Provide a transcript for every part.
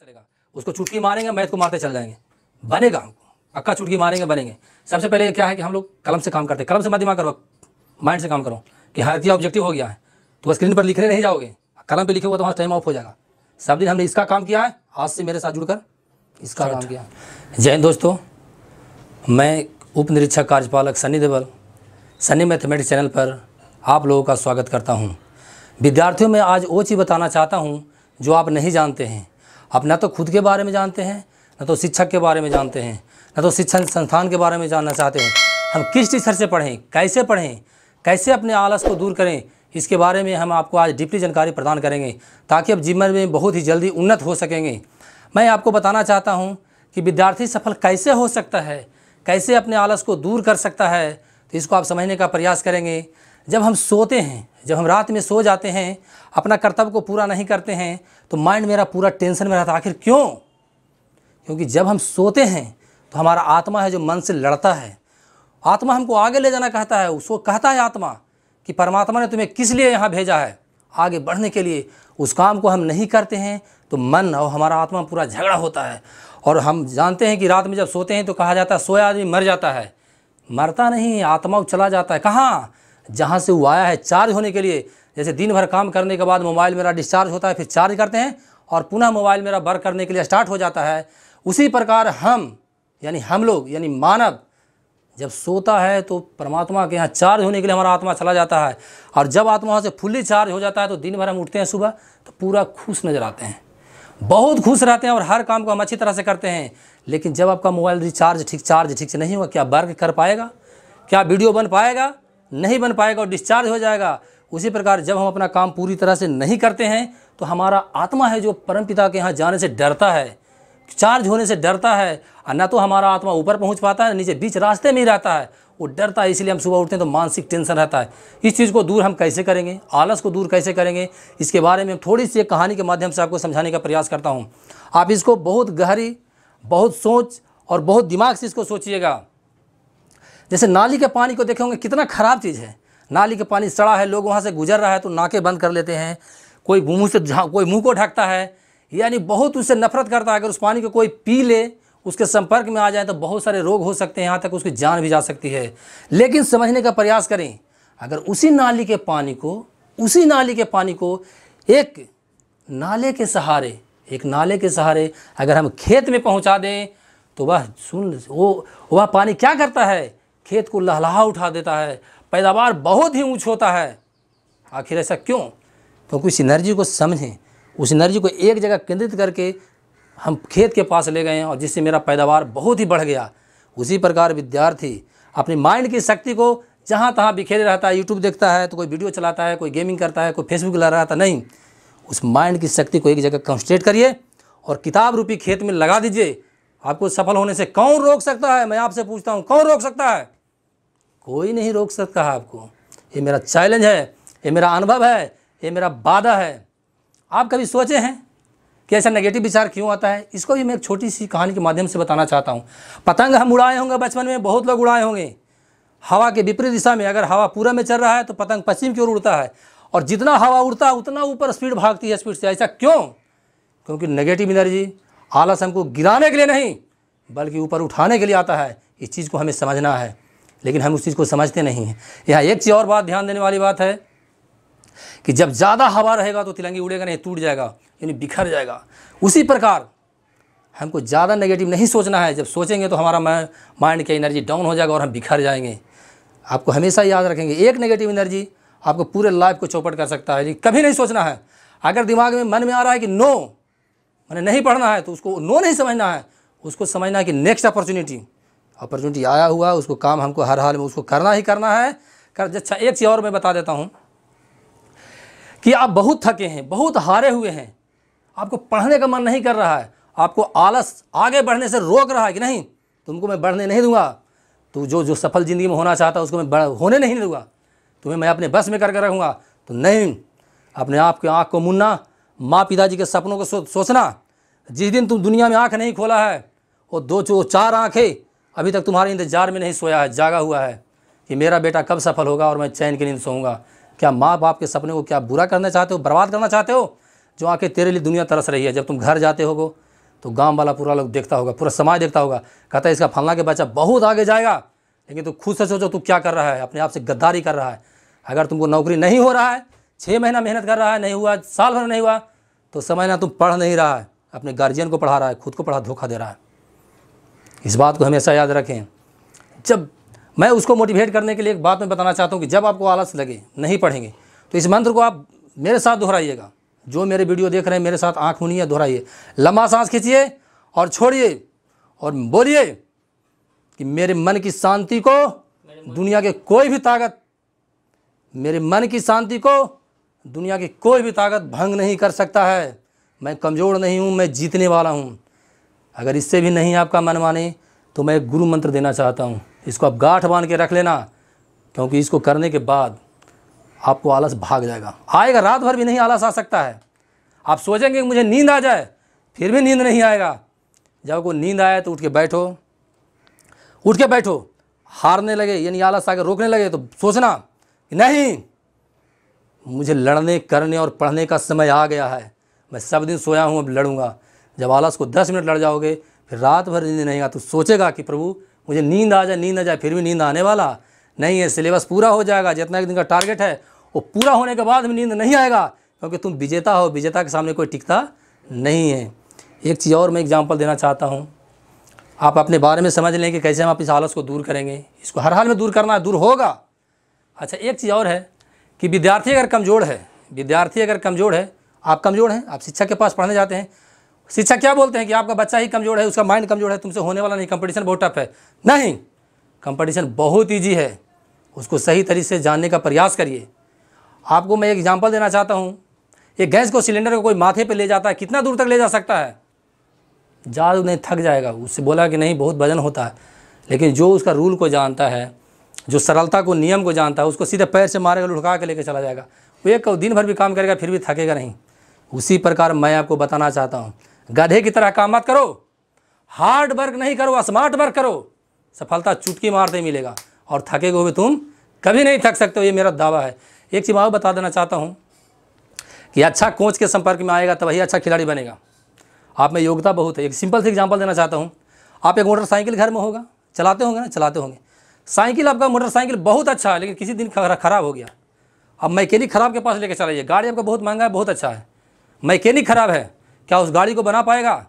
चलेगा। उसको चुटकी मारेंगे, मैथ को मारते चल जाएंगे, बनेगा हमको पक्का। चुटकी मारेंगे, बनेंगे। सबसे पहले क्या है कि हम लोग कलम से काम करते हैं। कलम से मत दिमाग करो, माइंड से काम करो कि हर चीज़ ऑब्जेक्टिव हो गया है तो स्क्रीन पर लिखने नहीं जाओगे, कलम पे लिखोगे तो वहाँ टाइम ऑफ हो जाएगा। सब दिन हमने इसका काम किया है, आज से मेरे साथ जुड़कर इसका काम किया। जय हिंद दोस्तों, मैं उप निरीक्षक कार्यपालक सनी देवल सनी मैथमेटिक्स चैनल पर आप लोगों का स्वागत करता हूं। विद्यार्थियों में आज वो चीज़ बताना चाहता हूं जो आप नहीं जानते हैं। आप न तो खुद के बारे में जानते हैं, न तो शिक्षक के बारे में जानते हैं, न तो शिक्षण संस्थान के बारे में जानना चाहते हैं। हम किस टीचर से पढ़ें, कैसे अपने आलस को दूर करें, इसके बारे में हम आपको आज डीपली जानकारी प्रदान करेंगे ताकि आप जीवन में बहुत ही जल्दी उन्नत हो सकेंगे। मैं आपको बताना चाहता हूं कि विद्यार्थी सफल कैसे हो सकता है, कैसे अपने आलस को दूर कर सकता है, तो इसको आप समझने का प्रयास करेंगे। जब हम सोते हैं, जब हम रात में सो जाते हैं, अपना कर्तव्य को पूरा नहीं करते हैं तो माइंड मेरा पूरा टेंशन में रहता है। आखिर क्यों? क्योंकि जब हम सोते हैं तो हमारा आत्मा है जो मन से लड़ता है। आत्मा हमको आगे ले जाना कहता है। उसको कहता है आत्मा कि परमात्मा ने तुम्हें किस लिए यहाँ भेजा है, आगे बढ़ने के लिए। उस काम को हम नहीं करते हैं तो मन और हमारा आत्मा पूरा झगड़ा होता है। और हम जानते हैं कि रात में जब सोते हैं तो कहा जाता है सोया आदमी मर जाता है। मरता नहीं, आत्मा चला जाता है। कहाँ? जहाँ से वो आया है, चार्ज होने के लिए। जैसे दिन भर काम करने के बाद मोबाइल मेरा डिस्चार्ज होता है, फिर चार्ज करते हैं और पुनः मोबाइल मेरा वर्क करने के लिए स्टार्ट हो जाता है। उसी प्रकार हम लोग यानी मानव जब सोता है तो परमात्मा के यहाँ चार्ज होने के लिए हमारा आत्मा चला जाता है। और जब आत्मा वहाँ से फुल्ली चार्ज हो जाता है तो दिन भर हम उठते हैं सुबह तो पूरा खुश नज़र आते हैं, बहुत खुश रहते हैं और हर काम को हम अच्छी तरह से करते हैं। लेकिन जब आपका मोबाइल चार्ज ठीक से नहीं होगा, क्या वर्क कर पाएगा? क्या वीडियो बन पाएगा? नहीं बन पाएगा और डिस्चार्ज हो जाएगा। उसी प्रकार जब हम अपना काम पूरी तरह से नहीं करते हैं तो हमारा आत्मा है जो परमपिता के यहाँ जाने से डरता है, चार्ज होने से डरता है। और न तो हमारा आत्मा ऊपर पहुँच पाता है, नीचे बीच रास्ते में ही रहता है, वो डरता है। इसलिए हम सुबह उठते हैं तो मानसिक टेंशन रहता है। इस चीज़ को दूर हम कैसे करेंगे, आलस को दूर कैसे करेंगे, इसके बारे में थोड़ी सी एक कहानी के माध्यम से आपको समझाने का प्रयास करता हूँ। आप इसको बहुत गहरी, बहुत सोच और बहुत दिमाग से इसको सोचिएगा। जैसे नाली के पानी को देखे होंगे, कितना ख़राब चीज़ है। नाली का पानी सड़ा है, लोग वहाँ से गुजर रहा है तो नाकें बंद कर लेते हैं, कोई मुँह को ढकता है, यानी बहुत उससे नफरत करता है। अगर उस पानी को कोई पी ले, उसके संपर्क में आ जाए तो बहुत सारे रोग हो सकते हैं, यहाँ तक उसकी जान भी जा सकती है। लेकिन समझने का प्रयास करें, अगर उसी नाली के पानी को एक नाले के सहारे अगर हम खेत में पहुँचा दें तो वह पानी क्या करता है? खेत को लहलहा उठा देता है, पैदावार बहुत ही ऊँच होता है। आखिर ऐसा क्यों? क्योंकि उस एनर्जी को समझें, उस एनर्जी को एक जगह केंद्रित करके हम खेत के पास ले गए और जिससे मेरा पैदावार बहुत ही बढ़ गया। उसी प्रकार विद्यार्थी अपनी माइंड की शक्ति को जहाँ तहाँ बिखेरे रहता है। यूट्यूब देखता है तो कोई वीडियो चलाता है, कोई गेमिंग करता है, कोई फेसबुक ला रहा था। नहीं, उस माइंड की शक्ति को एक जगह कंसंट्रेट करिए और किताब रूपी खेत में लगा दीजिए। आपको सफल होने से कौन रोक सकता है? मैं आपसे पूछता हूँ, कौन रोक सकता है? कोई नहीं रोक सकता है आपको। ये मेरा चैलेंज है, ये मेरा अनुभव है, ये मेरा वादा है। आप कभी सोचे हैं कि ऐसा नेगेटिव विचार क्यों आता है? इसको भी मैं एक छोटी सी कहानी के माध्यम से बताना चाहता हूँ। पतंग हम उड़ाए होंगे बचपन में, बहुत लोग उड़ाए होंगे। हवा के विपरीत दिशा में, अगर हवा पूरा में चल रहा है तो पतंग पश्चिम की ओर उड़ता है और जितना हवा उड़ता है उतना ऊपर स्पीड भागती है, स्पीड से। ऐसा क्यों? क्योंकि नेगेटिव एनर्जी, आलस हमको गिराने के लिए नहीं बल्कि ऊपर उठाने के लिए आता है। इस चीज़ को हमें समझना है, लेकिन हम उस चीज़ को समझते नहीं हैं। यहाँ एक चीज़ और बात ध्यान देने वाली बात है कि जब ज़्यादा हवा रहेगा तो तिलंगी उड़ेगा नहीं, टूट जाएगा, यानी बिखर जाएगा। उसी प्रकार हमको ज़्यादा नेगेटिव नहीं सोचना है। जब सोचेंगे तो हमारा माइंड की एनर्जी डाउन हो जाएगा और हम बिखर जाएंगे। आपको हमेशा याद रखेंगे, एक नेगेटिव एनर्जी आपको पूरे लाइफ को चौपट कर सकता है। कभी नहीं सोचना है। अगर दिमाग में मन में आ रहा है कि नो, मैंने नहीं पढ़ना है, तो उसको नो नहीं समझना है, उसको समझना है कि नेक्स्ट अपॉर्चुनिटी आया हुआ है, उसको काम हमको हर हाल में उसको करना ही करना है। अच्छा, एक चीज़ और मैं बता देता हूँ कि आप बहुत थके हैं, बहुत हारे हुए हैं, आपको पढ़ने का मन नहीं कर रहा है, आपको आलस आगे बढ़ने से रोक रहा है कि नहीं, तुमको मैं बढ़ने नहीं दूंगा, तो जो सफल ज़िंदगी में होना चाहता है उसको मैं होने नहीं दूंगा, तुम्हें मैं अपने बस में करके रखूँगा। तो नहीं, अपने आप के आँख को मुनना, माँ पिताजी के सपनों को सोचना। जिस दिन तुम दुनिया में आँख नहीं खोला है, वो 4 आँखें अभी तक तुम्हारे इंतजार में नहीं सोया है, जागा हुआ है कि मेरा बेटा कब सफल होगा और मैं चैन की नींद सोऊंगा। क्या माँ बाप के सपने को क्या बुरा करना चाहते हो, बर्बाद करना चाहते हो? जो आंखें तेरे लिए दुनिया तरस रही है, जब तुम घर जाते होगो तो गांव वाला पूरा लोग देखता होगा, पूरा समाज देखता होगा, कहता है इसका फलना के बच्चा बहुत आगे जाएगा। लेकिन तू खुद से सोचो तू क्या कर रहा है, अपने आप से गद्दारी कर रहा है। अगर तुमको नौकरी नहीं हो रहा है, 6 महीना मेहनत कर रहा है, नहीं हुआ, साल भर नहीं हुआ, तो समझना तुम पढ़ नहीं रहा है, अपने गार्जियन को पढ़ा रहा है, खुद को पढ़ा धोखा दे रहा है। इस बात को हमेशा याद रखें। जब मैं उसको मोटिवेट करने के लिए एक बात मैं बताना चाहता हूँ कि जब आपको आलस लगे, नहीं पढ़ेंगे, तो इस मंत्र को आप मेरे साथ दोहराइएगा। जो मेरे वीडियो देख रहे हैं मेरे साथ आँख मुनिए, दोहराइए, लंबा सांस खींचिए और छोड़िए और बोलिए कि मेरे मन की शांति को दुनिया के कोई भी ताकत, मेरे मन की शांति को दुनिया की कोई भी ताकत भंग नहीं कर सकता है। मैं कमज़ोर नहीं हूँ, मैं जीतने वाला हूँ। अगर इससे भी नहीं आपका मन माने तो मैं एक गुरु मंत्र देना चाहता हूँ। इसको आप गांठ बांध के रख लेना, क्योंकि इसको करने के बाद आपको आलस भाग जाएगा। आएगा, रात भर भी नहीं आलस आ सकता है। आप सोचेंगे कि मुझे नींद आ जाए, फिर भी नींद नहीं आएगा। जब को नींद आए तो उठ के बैठो, उठ के बैठो। हारने लगे यानी आलस आके रोकने लगे तो सोचना कि नहीं, मुझे लड़ने करने और पढ़ने का समय आ गया है। मैं सब दिन सोया हूँ, अब लड़ूंगा। जब आलस को 10 मिनट लड़ जाओगे, फिर रात भर नींद नहीं आएगा तो सोचेगा कि प्रभु मुझे नींद आ जाए, नींद आ जाए, फिर भी नींद आने वाला नहीं है। सिलेबस पूरा हो जाएगा, जितना एक दिन का टारगेट है वो पूरा होने के बाद भी नींद नहीं आएगा, क्योंकि तुम विजेता हो। विजेता के सामने कोई टिकता नहीं है। एक चीज़ और मैं एग्जांपल देना चाहता हूँ, आप अपने बारे में समझ लें कि कैसे हम इस आलस को दूर करेंगे। इसको हर हाल में दूर करना है, दूर होगा। अच्छा, एक चीज़ और है कि विद्यार्थी अगर कमज़ोर है, विद्यार्थी अगर कमज़ोर है, आप कमज़ोर हैं, आप शिक्षक के पास पढ़ने जाते हैं, शिक्षक क्या बोलते हैं कि आपका बच्चा ही कमज़ोर है, उसका माइंड कमज़ोर है, तुमसे होने वाला नहीं, कंपटीशन बहुत टफ है। नहीं, कंपटीशन बहुत ईजी है। उसको सही तरीके से जानने का प्रयास करिए। आपको मैं एक एग्जांपल देना चाहता हूँ। एक गैस को, सिलेंडर को कोई माथे पे ले जाता है, कितना दूर तक ले जा सकता है? ज़्यादा नहीं, थक जाएगा। उससे बोला कि नहीं बहुत वजन होता है, लेकिन जो उसका रूल को जानता है, जो सरलता को, नियम को जानता है, उसको सीधे पैर से मारेगा, लुढ़का के लेके चला जाएगा। वो एक दिन भर भी काम करेगा फिर भी थकेगा नहीं। उसी प्रकार मैं आपको बताना चाहता हूँ, गधे की तरह काम मत करो, हार्ड वर्क नहीं करो, स्मार्ट वर्क करो। सफलता चुटकी मारते मिलेगा और थकेगे हुए तुम कभी नहीं थक सकते हो, ये मेरा दावा है। एक चीज़ और बता देना चाहता हूँ कि अच्छा कोच के संपर्क में आएगा तभी अच्छा खिलाड़ी बनेगा। आप में योग्यता बहुत है। एक सिंपल सी एग्जांपल देना चाहता हूँ। आप एक मोटरसाइकिल घर में होगा, चलाते होंगे ना, चलाते होंगे साइकिल, आपका मोटरसाइकिल बहुत अच्छा है, लेकिन किसी दिन ख़राब हो गया। अब मैकेनिक ख़राब के पास लेके चलाइए, गाड़ी आपका बहुत महंगा है, बहुत अच्छा है, मैकेनिक ख़राब है, क्या उस गाड़ी को बना पाएगा?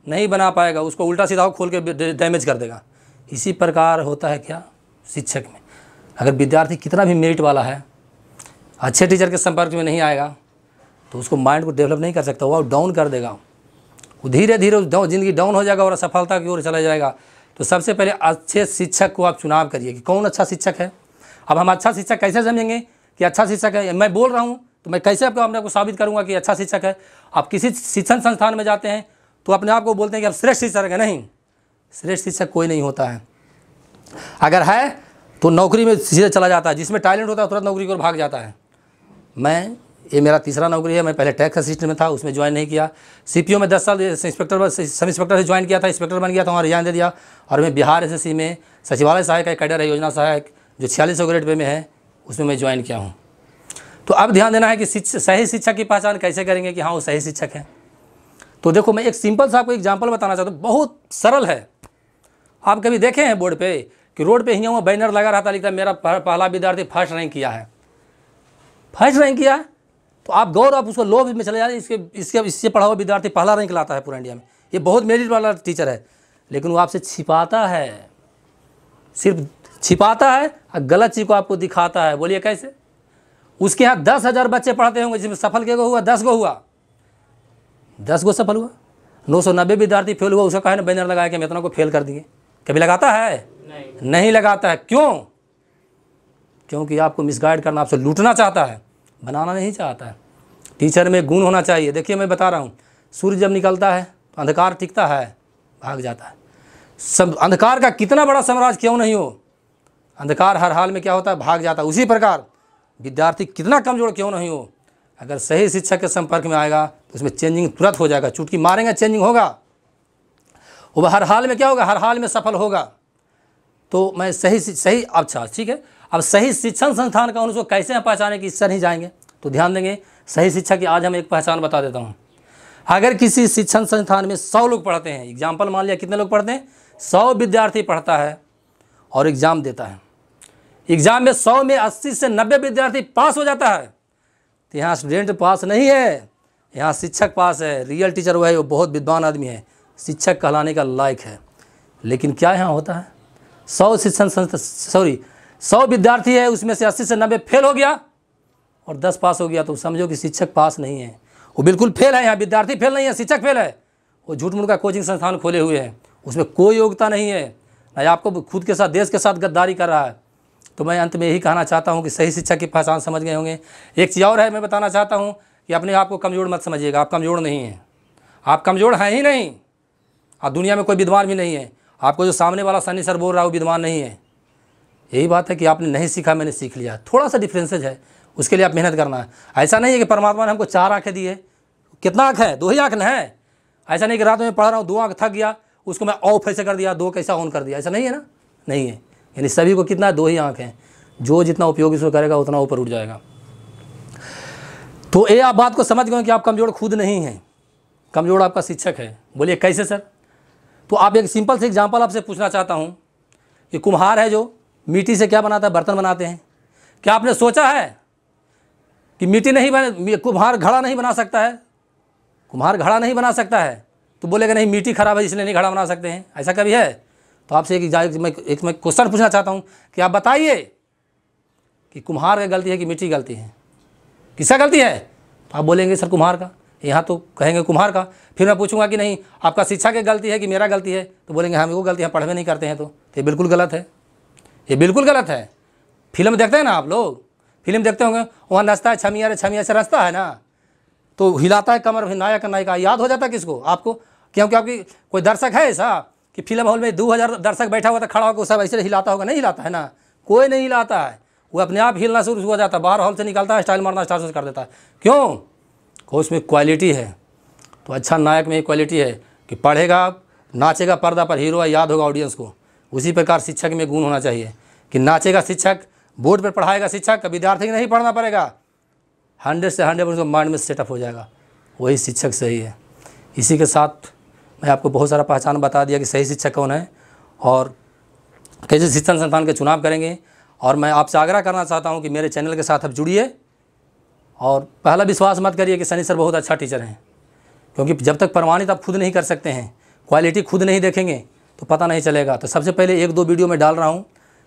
नहीं बना पाएगा। उसको उल्टा सीधा खोल के डैमेज कर देगा। इसी प्रकार होता है क्या शिक्षक में। अगर विद्यार्थी कितना भी मेरिट वाला है, अच्छे टीचर के संपर्क में नहीं आएगा तो उसको माइंड को डेवलप नहीं कर सकता, वो डाउन कर देगा। वो धीरे धीरे ज़िंदगी डाउन हो जाएगा और असफलता की ओर चला जाएगा। तो सबसे पहले अच्छे शिक्षक को आप चुनाव करिए कि कौन अच्छा शिक्षक है। अब हम अच्छा शिक्षक कैसे समझेंगे कि अच्छा शिक्षक है? मैं बोल रहा हूँ तो मैं कैसे आपको अपने को साबित करूँगा कि अच्छा शिक्षक है? आप किसी शिक्षण संस्थान में जाते हैं तो अपने आप को बोलते हैं कि आप श्रेष्ठ शिक्षक है। नहीं, श्रेष्ठ शिक्षक कोई नहीं होता है। अगर है तो नौकरी में सीधे चला जाता है, जिसमें टैलेंट होता है तुरंत नौकरी की ओर भाग जाता है। ये मेरा तीसरा नौकरी है। मैं पहले टैक्स असिस्टेंट में था, उसमें ज्वाइन नहीं किया। सीपीओ में 10 साल इंस्पेक्टर, सब इंस्पेक्टर से ज्वाइन किया था, इंस्पेक्टर बन गया था, वहाँ रिजाइन दे दिया। और मैं बिहार एसएससी में सचिवालय सहायक का कैडर है, योजना सहायक, जो 4600 ग्रेड पे में है, उसमें मैं ज्वाइन किया हूँ। तो अब ध्यान देना है कि सही शिक्षक की पहचान कैसे करेंगे कि हाँ वो सही शिक्षक है। तो देखो, मैं एक सिंपल सा आपको एग्जाम्पल बताना चाहता हूँ, बहुत सरल है। आप कभी देखे हैं बोर्ड पे कि रोड पे हियाँ बैनर लगा रहता, लिखता है मेरा पहला विद्यार्थी फर्स्ट रैंक किया है, फर्स्ट रैंक किया है। तो आप गौर, आप उसको लोभ में चले जाए, इससे पढ़ा हुआ विद्यार्थी पहला रैंक लाता है पूरा इंडिया में, ये बहुत मेरिट वाला टीचर है, लेकिन वो आपसे छिपाता है, सिर्फ छिपाता है और गलत चीज़ को आपको दिखाता है। बोलिए कैसे? उसके यहाँ 10,000 बच्चे पढ़ते होंगे, जिसमें सफल के हुआ 10 गो हुआ, 10 गो सफल हुआ, 990 विद्यार्थी फेल हुआ। उसका कहे ना बैनर लगाया कि मैं इतना को फेल कर दिए। कभी लगाता है? नहीं लगाता है। क्यों? क्योंकि आपको मिसगाइड करना, आपसे लूटना चाहता है, बनाना नहीं चाहता है। टीचर में गुण होना चाहिए। देखिए मैं बता रहा हूँ, सूर्य जब निकलता है तो अंधकार टिकता है, भाग जाता है। सब अंधकार का कितना बड़ा साम्राज्य क्यों नहीं हो, अंधकार हर हाल में क्या होता है, भाग जाता है। उसी प्रकार विद्यार्थी कितना कमज़ोर क्यों नहीं हो, अगर सही शिक्षक के संपर्क में आएगा तो उसमें चेंजिंग तुरंत हो जाएगा। चुटकी मारेंगे, चेंजिंग होगा। वो हर हाल में क्या होगा, हर हाल में सफल होगा। तो मैं सही अच्छा ठीक है। अब सही शिक्षण संस्थान का उसको कैसे हम पहचाने कि इससे नहीं जाएंगे, तो ध्यान देंगे। सही शिक्षा की आज हम एक पहचान बता देता हूँ। अगर किसी शिक्षण संस्थान में 100 लोग पढ़ते हैं, एग्जाम्पल मान लिया कितने लोग पढ़ते हैं, 100 विद्यार्थी पढ़ता है और एग्ज़ाम देता है, एग्ज़ाम में 100 में 80 से 90 विद्यार्थी पास हो जाता है, तो यहाँ स्टूडेंट पास नहीं है, यहाँ शिक्षक पास है। रियल टीचर वो है, वो बहुत विद्वान आदमी है, शिक्षक कहलाने का लायक है। लेकिन क्या यहाँ होता है, 100 विद्यार्थी है, उसमें से 80 से 90 फेल हो गया और 10 पास हो गया, तो समझो कि शिक्षक पास नहीं है, वो बिल्कुल फेल है। यहाँ विद्यार्थी फेल नहीं है, शिक्षक फेल है। वो झूठ मूठ का कोचिंग संस्थान खोले हुए हैं, उसमें कोई योग्यता नहीं है, ना आपको खुद के साथ देश के साथ गद्दारी कर रहा है। तो मैं अंत में यही कहना चाहता हूँ कि सही शिक्षक की पहचान समझ गए होंगे। एक चीज़ और है, मैं बताना चाहता हूँ कि अपने आप को कमज़ोर मत समझिएगा, आप कमज़ोर नहीं हैं, आप कमज़ोर हैं ही नहीं। आप दुनिया में कोई विद्वान भी नहीं है, आपको जो सामने वाला सनी सर बोल रहा है वो विद्वान नहीं है। यही बात है कि आपने नहीं सीखा, मैंने सीख लिया, थोड़ा सा डिफरेंसेज है, उसके लिए आप मेहनत करना है। ऐसा नहीं है कि परमात्मा ने हमको 4 आँखें दी है, कितना आँख है, 2 ही आँख है। ऐसा नहीं कि रात में पढ़ रहा हूँ 2 आँख थक गया, उसको मैं ऑफ ऐसे कर दिया, 2 कैसा ऑन कर दिया, ऐसा नहीं है ना, नहीं है। यानी सभी को कितना 2 ही आँख हैं, जो जितना उपयोग इसको करेगा उतना ऊपर उठ जाएगा। तो ये आप बात को समझ गए कि आप कमज़ोर खुद नहीं हैं, कमज़ोर आपका शिक्षक है। बोलिए कैसे सर? तो आप एक सिंपल से एग्जांपल आपसे पूछना चाहता हूँ कि कुम्हार है जो मिट्टी से क्या बनाता है, बर्तन बनाते हैं। क्या आपने सोचा है कि मिट्टी नहीं बने, कुम्हार घड़ा नहीं बना सकता है, कुम्हार घड़ा नहीं बना सकता है? तो बोलेगा नहीं मिट्टी खराब है इसलिए नहीं घड़ा बना सकते हैं, ऐसा कभी है? तो आपसे एक मैं क्वेश्चन पूछना चाहता हूँ कि आप बताइए कि कुम्हार की गलती है कि मिट्टी गलती है, किसका गलती है? तो आप बोलेंगे सर कुम्हार का, यहाँ तो कहेंगे कुम्हार का। फिर मैं पूछूंगा कि नहीं आपका शिक्षा की गलती है कि मेरा गलती है, तो बोलेंगे हाँ वो गलती है, पढ़वे नहीं करते हैं। तो ये बिल्कुल गलत है, ये बिल्कुल गलत है। फिल्म देखते हैं ना आप लोग, फिल्म देखते होंगे, वहाँ नचता है छमिया रे छमिया से रचता है ना, तो हिलाता है कमर, नायक नायिका याद हो जाता है किसको? आपको। क्योंकि आपकी कोई दर्शक है ऐसा कि फिल्म हॉल में 2000 दर्शक बैठा हुआ था, खड़ा होकर सब ऐसे हिलाता होगा? नहीं हिलाता है ना, कोई नहीं हिलाता है, वो अपने आप हिलना शुरू हो जाता है, बाहर हॉल से निकलता है, स्टाइल मारना स्टार्ट कर देता है। क्यों? को उसमें क्वालिटी है। तो अच्छा नायक में एक क्वालिटी है कि पढ़ेगा, नाचेगा पर्दा पर, हीरो है, याद होगा ऑडियंस को। उसी प्रकार शिक्षक में गुण होना चाहिए कि नाचेगा शिक्षक, बोर्ड पर पढ़ाएगा शिक्षक, विद्यार्थी को नहीं पढ़ना पड़ेगा, 100 से 100 उसको माइंड में सेटअप हो जाएगा, वही शिक्षक सही है। इसी के साथ मैं आपको बहुत सारा पहचान बता दिया कि सही शिक्षक कौन है और कैसे शिक्षण संस्थान के चुनाव करेंगे। और मैं आपसे आग्रह करना चाहता हूं कि मेरे चैनल के साथ आप जुड़िए और पहला विश्वास मत करिए कि सनी सर बहुत अच्छा टीचर हैं, क्योंकि जब तक प्रमाणित आप खुद नहीं कर सकते हैं, क्वालिटी खुद नहीं देखेंगे तो पता नहीं चलेगा। तो सबसे पहले 1-2 वीडियो मैं डाल रहा हूँ,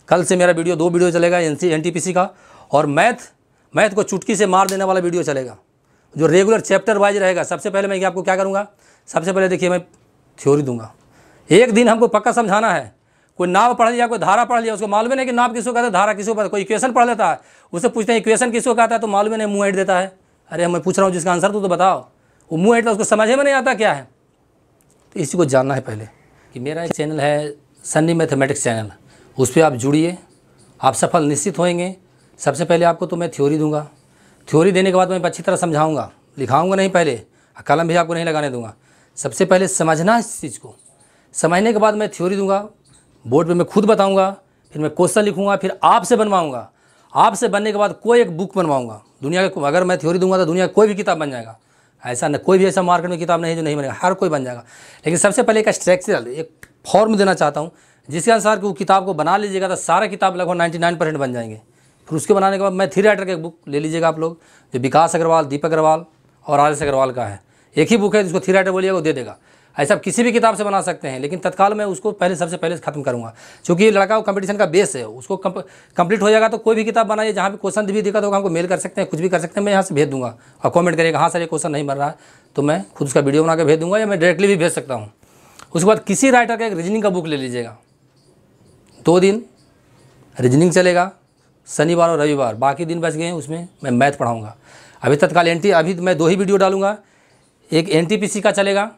कल से मेरा वीडियो 2 वीडियो चलेगा NTPC का, और मैथ को चुटकी से मार देने वाला वीडियो चलेगा जो रेगुलर चैप्टर वाइज रहेगा। सबसे पहले मैं आपको क्या करूँगा, सबसे पहले देखिए मैं थ्योरी दूंगा। एक दिन हमको पक्का समझाना है। कोई नाव पढ़ लिया, कोई धारा पढ़ लिया, उसको मालूम नहीं कि नाव किसको कहता है, धारा किसको कहता है। कोई इक्वेशन पढ़ लेता है, उससे पूछते हैं इक्वेशन किसको कहता है, तो मालूम नहीं, मुँह ऐड देता है। अरे मैं पूछ रहा हूँ जिसका आंसर तो बताओ, वो मुँह ऐड, उसको समझ में नहीं आता क्या है। तो इसी को जानना है पहले कि मेरा एक चैनल है सन्नी मैथमेटिक्स चैनल, उस पर आप जुड़िए, आप सफल निश्चित होएंगे। सबसे पहले आपको तो मैं थ्योरी दूंगा, थ्योरी देने के बाद मैं अच्छी तरह समझाऊंगा, लिखाऊंगा नहीं, पहले कलम भी आपको नहीं लगाने दूंगा। सबसे पहले समझना इस चीज़ को, समझने के बाद मैं थ्योरी दूंगा, बोर्ड पे मैं खुद बताऊंगा, फिर मैं क्वेश्चन लिखूंगा, फिर आपसे बनवाऊंगा। आपसे बनने के बाद कोई एक बुक बनवाऊंगा दुनिया के। अगर मैं थ्योरी दूंगा तो दुनिया का कोई भी किताब बन जाएगा, ऐसा न कोई भी ऐसा मार्केट में किताब नहीं है जो नहीं बनेगा, हर कोई बन जाएगा। लेकिन सबसे पहले एक स्ट्रक्चरल एक फॉर्म देना चाहता हूँ, जिसके अनुसार कि वो किताब को बना लीजिएगा तो सारा किताब लगभग 99% बन जाएंगे। फिर उसके बनाने के बाद मैं 3 राइटर का एक बुक ले लीजिएगा आप लोग, जो विकास अग्रवाल, दीपक अग्रवाल और RS अग्रवाल का है। एक ही बुक है जिसको 3 राइटर बोलिएगा वो दे देगा। ऐसा आप किसी भी किताब से बना सकते हैं, लेकिन तत्काल मैं उसको सबसे पहले ख़त्म करूँगा, क्योंकि ये लड़का कंपटीशन का बेस है। उसको कंप्लीट हो जाएगा तो कोई भी किताब बनाइए, जहाँ भी क्वेश्चन भी दिक्कत होगा हमको मेल कर सकते हैं, कुछ भी कर सकते हैं, मैं यहाँ से भेज दूँगा और कमेंट करिएगा हाँ सर ये क्वेश्चन नहीं बन रहा है, तो मैं खुद उसका वीडियो बना के भेज दूँगा, या मैं डायरेक्टली भी भेज सकता हूँ। उसके बाद किसी राइटर का एक रीजनिंग का बुक ले लीजिएगा, 2 दिन रीजनिंग चलेगा, शनिवार और रविवार, बाकी दिन बच गए हैं उसमें मैं मैथ पढ़ाऊँगा। अभी तत्काल अभी मैं 2 ही वीडियो डालूँगा, एक NTPC का चलेगा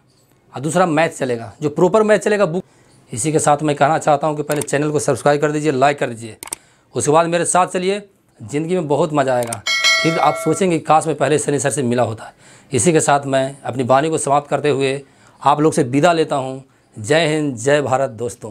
और दूसरा मैथ चलेगा, जो प्रॉपर मैथ चलेगा बुक। इसी के साथ मैं कहना चाहता हूं कि पहले चैनल को सब्सक्राइब कर दीजिए, लाइक कर दीजिए, उसके बाद मेरे साथ चलिए, ज़िंदगी में बहुत मज़ा आएगा। फिर आप सोचेंगे काश मैं पहले सनी सर से मिला होता है। इसी के साथ मैं अपनी वाणी को समाप्त करते हुए आप लोग से विदा लेता हूँ। जय हिंद, जय भारत दोस्तों।